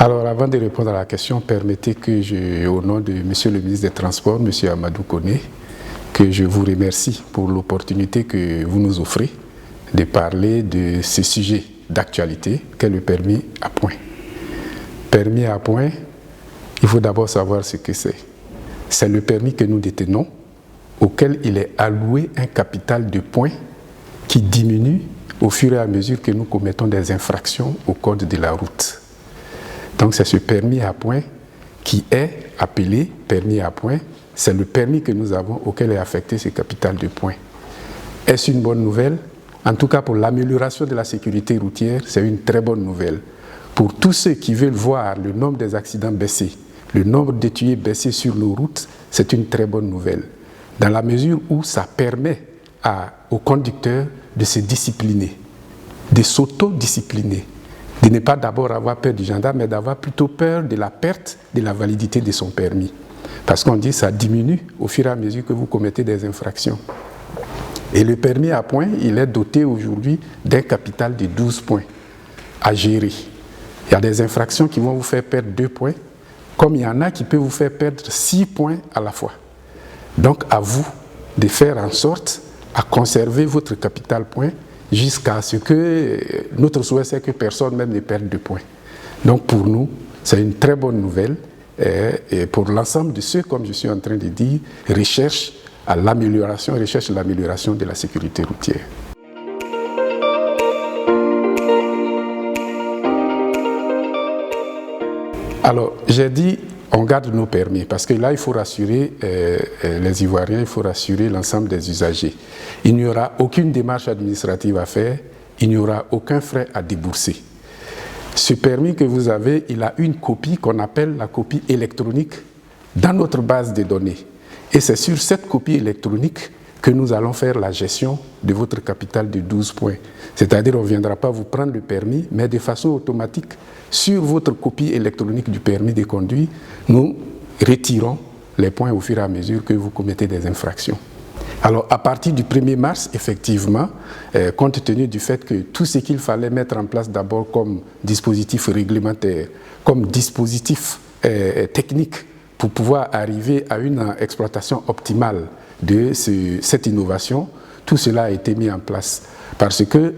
Alors, avant de répondre à la question, permettez que au nom de Monsieur le ministre des Transports, Monsieur Amadou Koné, que je vous remercie pour l'opportunité que vous nous offrez de parler de ce sujet d'actualité qu'est le permis à points. Permis à points, il faut d'abord savoir ce que c'est. C'est le permis que nous détenons, auquel il est alloué un capital de points qui diminue au fur et à mesure que nous commettons des infractions au code de la route. Donc c'est ce permis à points qui est appelé permis à points. C'est le permis que nous avons auquel est affecté ce capital de points. Est-ce une bonne nouvelle? En tout cas, pour l'amélioration de la sécurité routière, c'est une très bonne nouvelle. Pour tous ceux qui veulent voir le nombre des accidents baisser, le nombre de tués baisser sur nos routes, c'est une très bonne nouvelle. Dans la mesure où ça permet aux conducteurs de se discipliner, de s'auto-discipliner, de ne pas d'abord avoir peur du gendarme, mais d'avoir plutôt peur de la perte de la validité de son permis. Parce qu'on dit que ça diminue au fur et à mesure que vous commettez des infractions. Et le permis à points, il est doté aujourd'hui d'un capital de 12 points à gérer. Il y a des infractions qui vont vous faire perdre 2 points, comme il y en a qui peuvent vous faire perdre 6 points à la fois. Donc à vous de faire en sorte à conserver votre capital points jusqu'à ce que notre souhait c'est que personne même ne perde de points. Donc pour nous, c'est une très bonne nouvelle et pour l'ensemble de ceux, comme je suis en train de dire, recherchent l'amélioration de la sécurité routière. Alors, j'ai dit, on garde nos permis, parce que là, il faut rassurer les Ivoiriens, il faut rassurer l'ensemble des usagers. Il n'y aura aucune démarche administrative à faire, il n'y aura aucun frais à débourser. Ce permis que vous avez, il a une copie qu'on appelle la copie électronique dans notre base de données. Et c'est sur cette copie électronique que nous allons faire la gestion de votre capital de 12 points. C'est-à-dire qu'on ne viendra pas vous prendre le permis, mais de façon automatique, sur votre copie électronique du permis de conduire, nous retirons les points au fur et à mesure que vous commettez des infractions. Alors, à partir du 1er mars, effectivement, compte tenu du fait que tout ce qu'il fallait mettre en place d'abord comme dispositif réglementaire, comme dispositif technique, pour pouvoir arriver à une exploitation optimale de cette innovation, tout cela a été mis en place. Parce que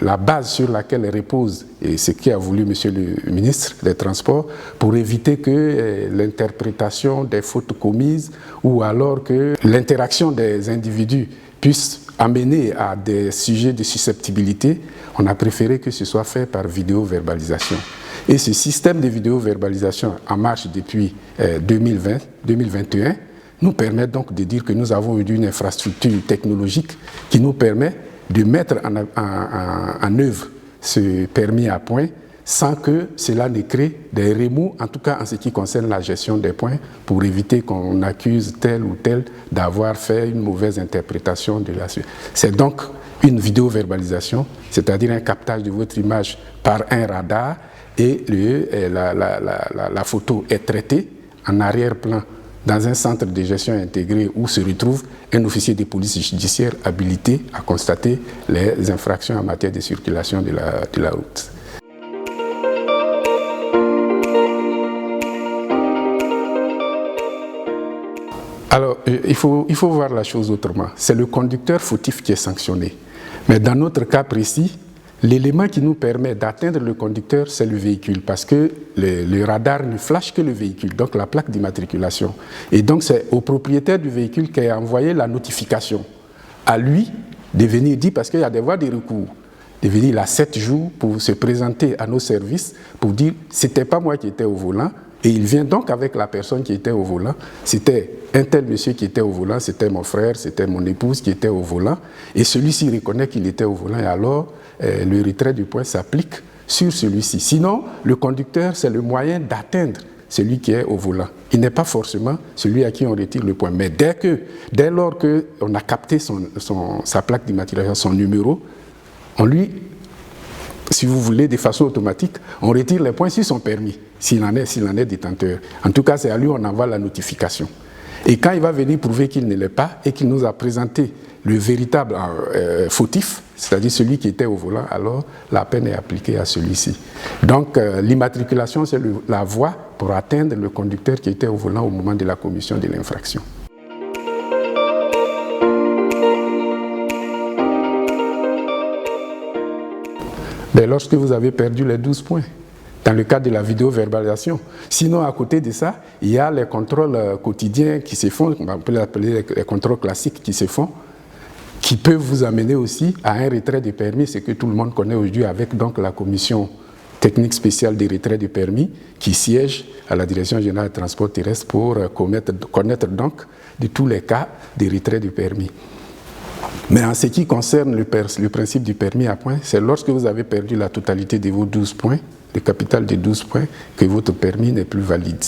la base sur laquelle repose, et ce qu'a voulu Monsieur le ministre des Transports, pour éviter que l'interprétation des fautes commises ou alors que l'interaction des individus puisse amener à des sujets de susceptibilité, on a préféré que ce soit fait par vidéo-verbalisation. Et ce système de vidéo-verbalisation en marche depuis 2021 nous permet donc de dire que nous avons eu une infrastructure technologique qui nous permet de mettre en œuvre ce permis à points sans que cela ne crée des remous, en tout cas en ce qui concerne la gestion des points, pour éviter qu'on accuse tel ou tel d'avoir fait une mauvaise interprétation de la suite. C'est donc une vidéo-verbalisation, c'est-à-dire un captage de votre image par un radar et la photo est traitée en arrière-plan dans un centre de gestion intégré où se retrouve un officier de police judiciaire habilité à constater les infractions en matière de circulation de la route. Alors, il faut voir la chose autrement. C'est le conducteur fautif qui est sanctionné. Mais dans notre cas précis, l'élément qui nous permet d'atteindre le conducteur, c'est le véhicule, parce que le radar ne flash que le véhicule, donc la plaque d'immatriculation. Et donc c'est au propriétaire du véhicule qui a envoyé la notification. À lui de venir dire, parce qu'il y a des voies de recours, de venir là 7 jours pour se présenter à nos services, pour dire « c'était pas moi qui étais au volant ». Et il vient donc avec la personne qui était au volant. C'était un tel monsieur qui était au volant, c'était mon frère, c'était mon épouse qui était au volant. Et celui-ci reconnaît qu'il était au volant et alors le retrait du point s'applique sur celui-ci. Sinon, le conducteur, c'est le moyen d'atteindre celui qui est au volant. Il n'est pas forcément celui à qui on retire le point. Mais dès lors qu'on a capté sa plaque d'immatriculation, son numéro, on lui, si vous voulez, de façon automatique, on retire les points sur son permis, s'il en est détenteur. En tout cas, c'est à lui on envoie la notification. Et quand il va venir prouver qu'il ne l'est pas et qu'il nous a présenté le véritable fautif, c'est-à-dire celui qui était au volant, alors la peine est appliquée à celui-ci. Donc l'immatriculation, c'est la voie pour atteindre le conducteur qui était au volant au moment de la commission de l'infraction. Mais lorsque vous avez perdu les 12 points, dans le cadre de la vidéo-verbalisation. Sinon, à côté de ça, il y a les contrôles quotidiens qui se font, on peut les appeler les contrôles classiques qui se font, qui peuvent vous amener aussi à un retrait de permis, ce que tout le monde connaît aujourd'hui avec donc la commission technique spéciale des retraits de permis qui siège à la Direction générale des transports terrestres pour connaître donc de tous les cas de retrait de permis. Mais en ce qui concerne le principe du permis à points, c'est lorsque vous avez perdu la totalité de vos 12 points, le capital de 12 points, que votre permis n'est plus valide.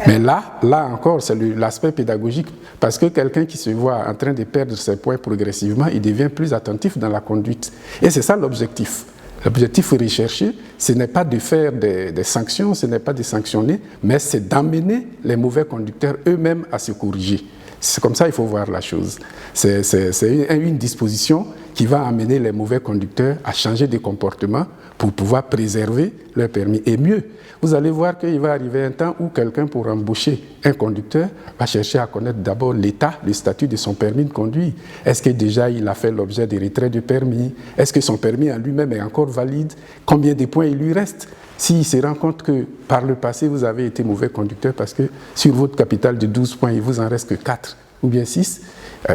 Mais là encore, c'est l'aspect pédagogique, parce que quelqu'un qui se voit en train de perdre ses points progressivement, il devient plus attentif dans la conduite. Et c'est ça l'objectif. L'objectif recherché, ce n'est pas de faire des sanctions, ce n'est pas de sanctionner, mais c'est d'amener les mauvais conducteurs eux-mêmes à se corriger. C'est comme ça qu'il faut voir la chose. C'est une disposition qui va amener les mauvais conducteurs à changer de comportement pour pouvoir préserver leur permis. Et mieux, vous allez voir qu'il va arriver un temps où quelqu'un, pour embaucher un conducteur, va chercher à connaître d'abord l'état, le statut de son permis de conduire. Est-ce que déjà il a fait l'objet de retrait de permis? Est-ce que son permis en lui-même est encore valide? Combien de points il lui reste? S'il se rend compte que par le passé, vous avez été mauvais conducteur parce que sur votre capital de 12 points, il vous en reste que 4 ou bien 6,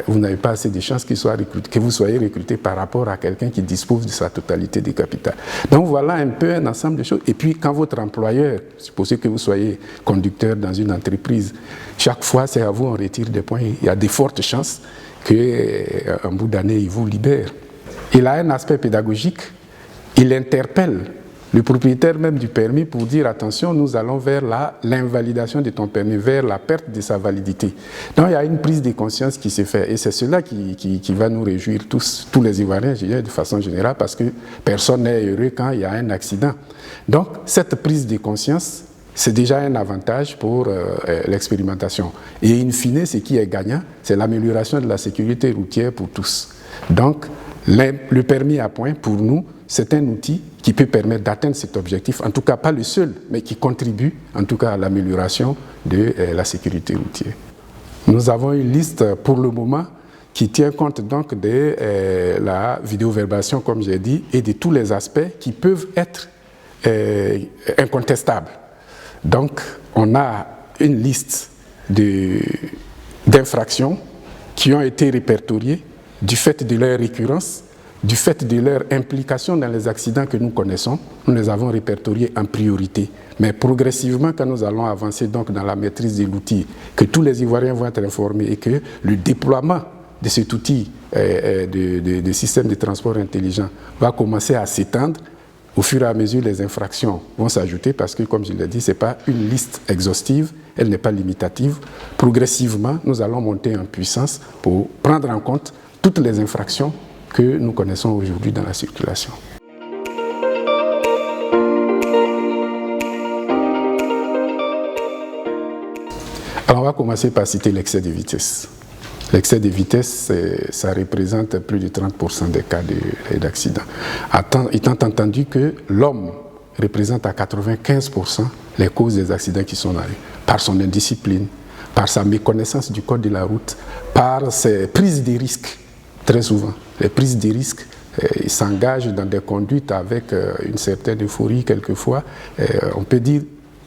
vous n'avez pas assez de chances que vous soyez recruté par rapport à quelqu'un qui dispose de sa totalité des capital. Donc voilà un peu un ensemble de choses. Et puis quand votre employeur, supposez que vous soyez conducteur dans une entreprise, chaque fois c'est à vous on retire des points, il y a de fortes chances qu'en bout d'année il vous libère. Il a un aspect pédagogique, il interpelle le propriétaire même du permis pour dire attention, nous allons vers l'invalidation de ton permis, vers la perte de sa validité. Donc il y a une prise de conscience qui se fait et c'est cela qui va nous réjouir tous les Ivoiriens, je dirais, de façon générale, parce que personne n'est heureux quand il y a un accident. Donc cette prise de conscience, c'est déjà un avantage pour l'expérimentation. Et in fine, ce qui est gagnant, c'est l'amélioration de la sécurité routière pour tous. Donc le permis à points, pour nous, c'est un outil qui peut permettre d'atteindre cet objectif, en tout cas pas le seul, mais qui contribue en tout cas à l'amélioration de la sécurité routière. Nous avons une liste pour le moment qui tient compte donc de la vidéo-verbalisation, comme j'ai dit, et de tous les aspects qui peuvent être incontestables. Donc, on a une liste d'infractions qui ont été répertoriées du fait de leur récurrence, du fait de leur implication dans les accidents que nous connaissons. Nous les avons répertoriés en priorité. Mais progressivement, quand nous allons avancer donc dans la maîtrise de l'outil, que tous les Ivoiriens vont être informés et que le déploiement de cet outil de système de transport intelligent va commencer à s'étendre, au fur et à mesure, les infractions vont s'ajouter parce que, comme je l'ai dit, ce n'est pas une liste exhaustive, elle n'est pas limitative. Progressivement, nous allons monter en puissance pour prendre en compte toutes les infractions que nous connaissons aujourd'hui dans la circulation. Alors, on va commencer par citer l'excès de vitesse. L'excès de vitesse, ça représente plus de 30% des cas d'accident. Étant entendu que l'homme représente à 95% les causes des accidents qui sont arrivés, par son indiscipline, par sa méconnaissance du code de la route, par ses prises de risques, très souvent. Les prises de risques, ils s'engagent dans des conduites avec une certaine euphorie quelquefois, on peut dire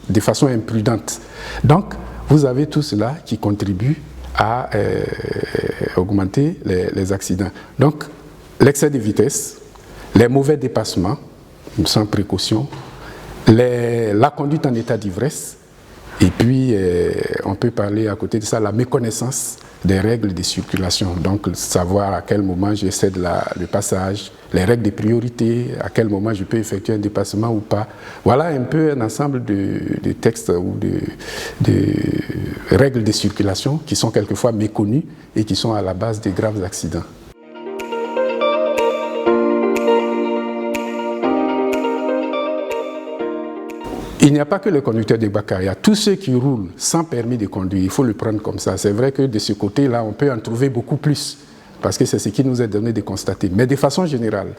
de façon imprudente. Donc, vous avez tout cela qui contribue à augmenter les accidents. Donc, l'excès de vitesse, les mauvais dépassements, sans précaution, la conduite en état d'ivresse, et puis on peut parler à côté de ça, la méconnaissance des règles de circulation. Donc, savoir à quel moment je cède le passage, les règles de priorité, à quel moment je peux effectuer un dépassement ou pas. Voilà un peu un ensemble de textes ou de règles de circulation qui sont quelquefois méconnues et qui sont à la base des graves accidents. Il n'y a pas que les conducteurs de Bakar, il y a tous ceux qui roulent sans permis de conduire, il faut le prendre comme ça. C'est vrai que de ce côté-là, on peut en trouver beaucoup plus. parce que c'est ce qui nous est donné de constater. Mais de façon générale,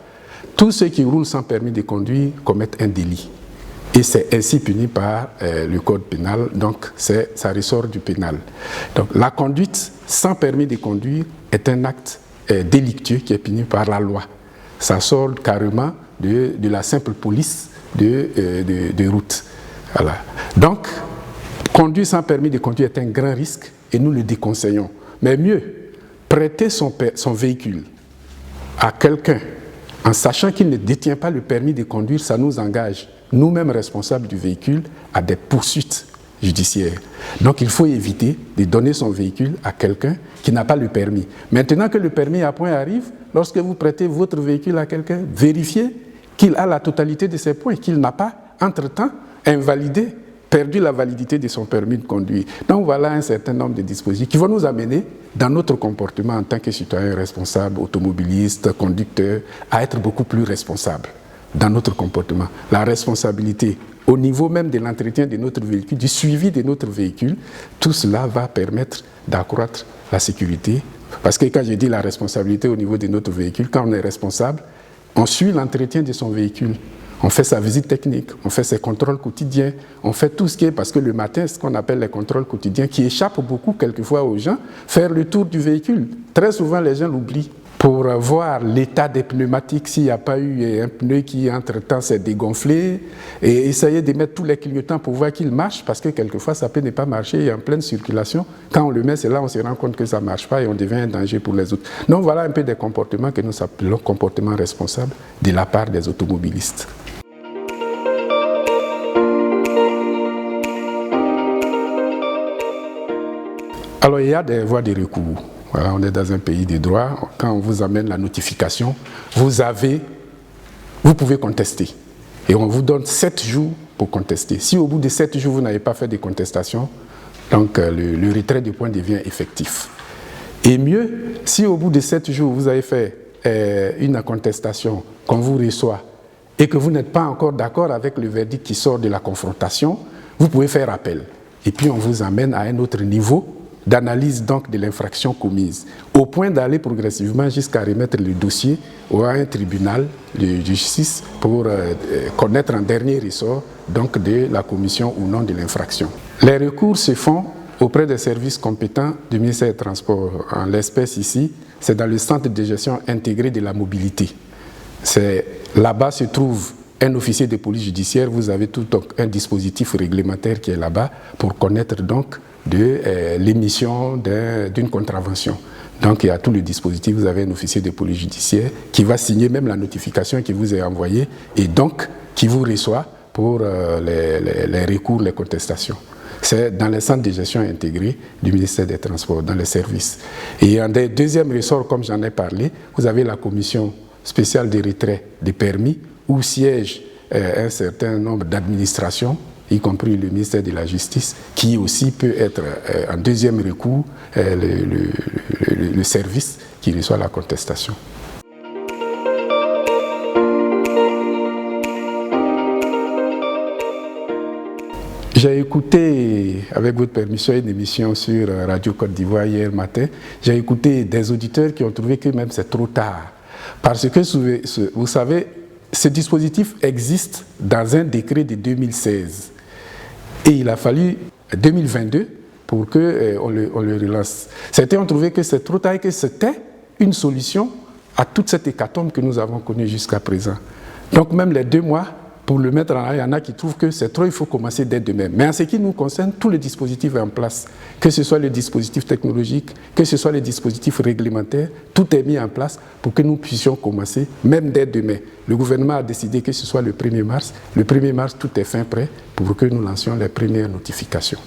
tous ceux qui roulent sans permis de conduire commettent un délit. Et c'est ainsi puni par le code pénal, donc ça ressort du pénal. Donc la conduite sans permis de conduire est un acte délictueux qui est puni par la loi. Ça sort carrément de la simple police de route. Voilà. Donc, conduire sans permis de conduire est un grand risque et nous le déconseillons. Mais mieux, prêter son véhicule à quelqu'un en sachant qu'il ne détient pas le permis de conduire, ça nous engage, nous-mêmes responsables du véhicule, à des poursuites judiciaires. Donc il faut éviter de donner son véhicule à quelqu'un qui n'a pas le permis. Maintenant que le permis à point arrive, lorsque vous prêtez votre véhicule à quelqu'un, vérifiez qu'il a la totalité de ses points, qu'il n'a pas, entre-temps, invalidé, perdu la validité de son permis de conduire. Donc voilà un certain nombre de dispositifs qui vont nous amener dans notre comportement en tant que citoyen responsable, automobiliste, conducteur, à être beaucoup plus responsable dans notre comportement. La responsabilité au niveau même de l'entretien de notre véhicule, du suivi de notre véhicule, tout cela va permettre d'accroître la sécurité. Parce que quand je dis la responsabilité au niveau de notre véhicule, quand on est responsable, on suit l'entretien de son véhicule. On fait sa visite technique, on fait ses contrôles quotidiens, on fait tout ce qui est, parce que le matin, ce qu'on appelle les contrôles quotidiens, qui échappent beaucoup quelquefois aux gens, faire le tour du véhicule. Très souvent, les gens l'oublient. Pour voir l'état des pneumatiques, s'il n'y a pas eu un pneu qui, entre-temps, s'est dégonflé, et essayer de mettre tous les clignotants pour voir qu'il marche, parce que quelquefois, ça peut ne pas marcher, il est en pleine circulation. Quand on le met, c'est là on se rend compte que ça ne marche pas et on devient un danger pour les autres. Donc voilà un peu des comportements que nous appelons comportements responsables de la part des automobilistes. Alors, il y a des voies de recours. Voilà, on est dans un pays de droit. Quand on vous amène la notification, vous pouvez contester. Et on vous donne 7 jours pour contester. Si au bout de 7 jours, vous n'avez pas fait de contestation, donc le retrait du point devient effectif. Et mieux, si au bout de 7 jours, vous avez fait une contestation qu'on vous reçoit et que vous n'êtes pas encore d'accord avec le verdict qui sort de la confrontation, vous pouvez faire appel. Et puis on vous amène à un autre niveau d'analyse donc de l'infraction commise, au point d'aller progressivement jusqu'à remettre le dossier à un tribunal de justice pour connaître en dernier ressort donc de la commission ou non de l'infraction. Les recours se font auprès des services compétents du ministère des Transports. En l'espèce ici, c'est dans le centre de gestion intégré de la mobilité. Là-bas se trouve un officier de police judiciaire, vous avez tout un dispositif réglementaire qui est là-bas pour connaître donc de l'émission d'une contravention. Donc il y a tout le dispositif, vous avez un officier de police judiciaire qui va signer même la notification qui vous est envoyée et donc qui vous reçoit pour les recours, les contestations. C'est dans les centres de gestion intégrés du ministère des Transports, dans les services. Et en deuxième ressort, comme j'en ai parlé, vous avez la commission spéciale de retrait des permis où siège un certain nombre d'administrations, y compris le ministère de la Justice, qui aussi peut être en deuxième recours le service qui reçoit la contestation. J'ai écouté, avec votre permission, une émission sur Radio Côte d'Ivoire hier matin. J'ai écouté des auditeurs qui ont trouvé que même c'est trop tard. Parce que, vous savez, ce dispositif existe dans un décret de 2016. Et il a fallu 2022 pour qu'on le relance. Certains ont trouvé que c'est trop tard et que c'était une solution à toute cette hécatombe que nous avons connue jusqu'à présent. Donc même les 2 mois, pour le mettre en œuvre, il y en a qui trouvent que c'est trop, il faut commencer dès demain. Mais en ce qui nous concerne, tout le dispositif est en place. Que ce soit le dispositif technologique, que ce soit le dispositif réglementaire, tout est mis en place pour que nous puissions commencer, même dès demain. Le gouvernement a décidé que ce soit le 1er mars. Le 1er mars, tout est fin prêt pour que nous lancions les premières notifications.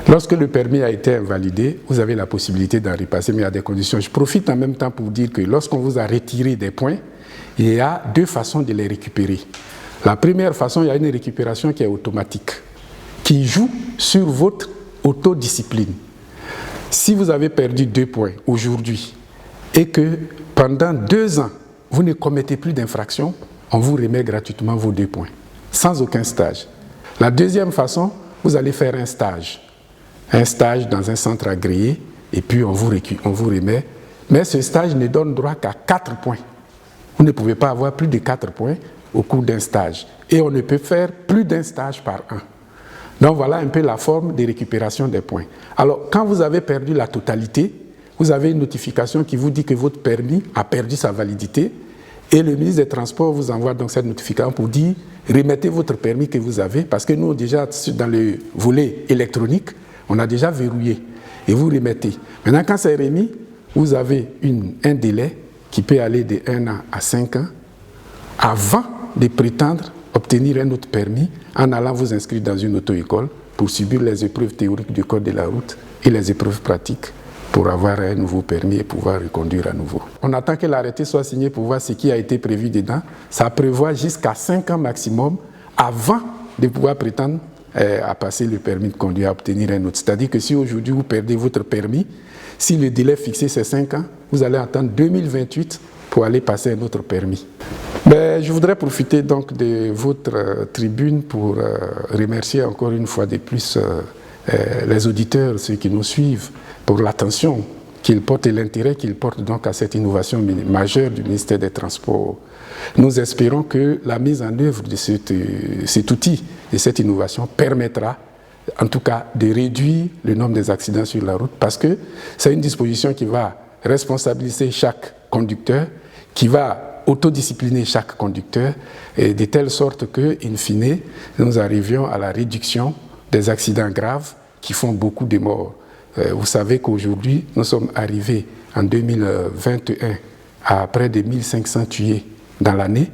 Lorsque le permis a été invalidé, vous avez la possibilité d'en repasser, mais à des conditions. Je profite en même temps pour dire que lorsqu'on vous a retiré des points, il y a 2 façons de les récupérer. La première façon, il y a une récupération qui est automatique, qui joue sur votre autodiscipline. Si vous avez perdu 2 points aujourd'hui et que pendant 2 ans, vous ne commettez plus d'infraction, on vous remet gratuitement vos 2 points, sans aucun stage. La deuxième façon, vous allez faire un stage dans un centre agréé, et puis on vous remet. Mais ce stage ne donne droit qu'à 4 points. Vous ne pouvez pas avoir plus de 4 points au cours d'un stage. Et on ne peut faire plus d'un stage par an. Donc voilà un peu la forme de récupération des points. Alors, quand vous avez perdu la totalité, vous avez une notification qui vous dit que votre permis a perdu sa validité, et le ministre des Transports vous envoie donc cette notification pour dire remettez votre permis que vous avez, parce que nous, déjà, dans le volet électronique, on a déjà verrouillé, et vous remettez. Maintenant, quand c'est remis, vous avez un délai qui peut aller de 1 an à 5 ans avant de prétendre obtenir un autre permis en allant vous inscrire dans une auto-école pour subir les épreuves théoriques du code de la route et les épreuves pratiques pour avoir un nouveau permis et pouvoir reconduire à nouveau. On attend que l'arrêté soit signé pour voir ce qui a été prévu dedans. Ça prévoit jusqu'à 5 ans maximum avant de pouvoir prétendre à passer le permis de conduire, à obtenir un autre. C'est-à-dire que si aujourd'hui vous perdez votre permis, si le délai fixé c'est 5 ans, vous allez attendre 2028 pour aller passer un autre permis. Je voudrais profiter donc de votre tribune pour remercier encore une fois de plus les auditeurs, ceux qui nous suivent, pour l'attention qu'ils portent et l'intérêt qu'ils portent donc à cette innovation majeure du ministère des Transports. Nous espérons que la mise en œuvre de cet outil, de cette innovation, permettra en tout cas de réduire le nombre des accidents sur la route, parce que c'est une disposition qui va responsabiliser chaque conducteur, qui va autodiscipliner chaque conducteur, et de telle sorte que, in fine, nous arrivions à la réduction des accidents graves qui font beaucoup de morts. Vous savez qu'aujourd'hui, nous sommes arrivés en 2021 à près de 1500 tués dans l'année.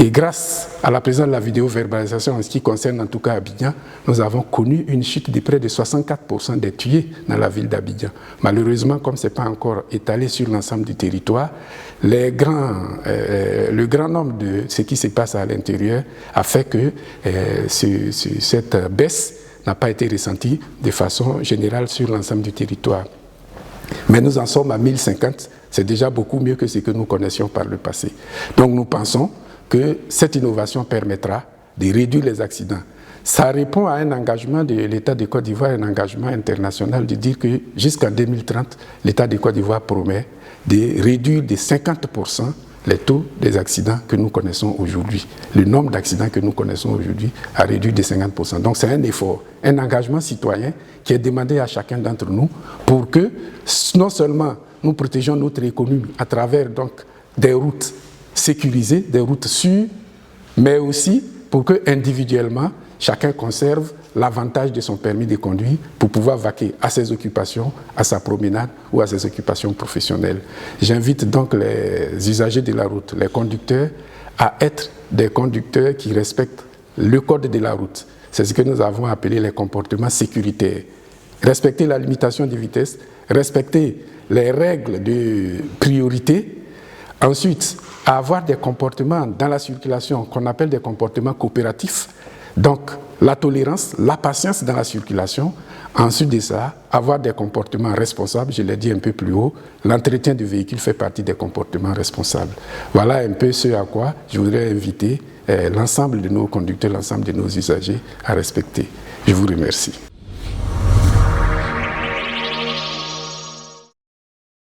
Et grâce à la présence de la vidéo-verbalisation, en ce qui concerne en tout cas Abidjan, nous avons connu une chute de près de 64% des tués dans la ville d'Abidjan. Malheureusement, comme ce n'est pas encore étalé sur l'ensemble du territoire, le grand nombre de ce qui se passe à l'intérieur a fait que cette baisse n'a pas été ressentie de façon générale sur l'ensemble du territoire. Mais nous en sommes à 1050, c'est déjà beaucoup mieux que ce que nous connaissions par le passé. Donc nous pensons que cette innovation permettra de réduire les accidents. Ça répond à un engagement de l'État de Côte d'Ivoire, un engagement international de dire que jusqu'en 2030, l'État de Côte d'Ivoire promet de réduire de 50% les taux des accidents que nous connaissons aujourd'hui. Le nombre d'accidents que nous connaissons aujourd'hui a réduit de 50%. Donc c'est un effort, un engagement citoyen qui est demandé à chacun d'entre nous pour que non seulement nous protégeons notre économie à travers donc des routes sécurisées, des routes sûres, mais aussi pour que individuellement chacun conserve l'avantage de son permis de conduire pour pouvoir vaquer à ses occupations, à sa promenade ou à ses occupations professionnelles. J'invite donc les usagers de la route, les conducteurs, à être des conducteurs qui respectent le code de la route. C'est ce que nous avons appelé les comportements sécuritaires. Respecter la limitation de vitesse, respecter les règles de priorité. Ensuite, avoir des comportements dans la circulation qu'on appelle des comportements coopératifs. Donc, la tolérance, la patience dans la circulation. Ensuite de ça, avoir des comportements responsables, je l'ai dit un peu plus haut, l'entretien du véhicule fait partie des comportements responsables. Voilà un peu ce à quoi je voudrais inviter l'ensemble de nos conducteurs, l'ensemble de nos usagers à respecter. Je vous remercie.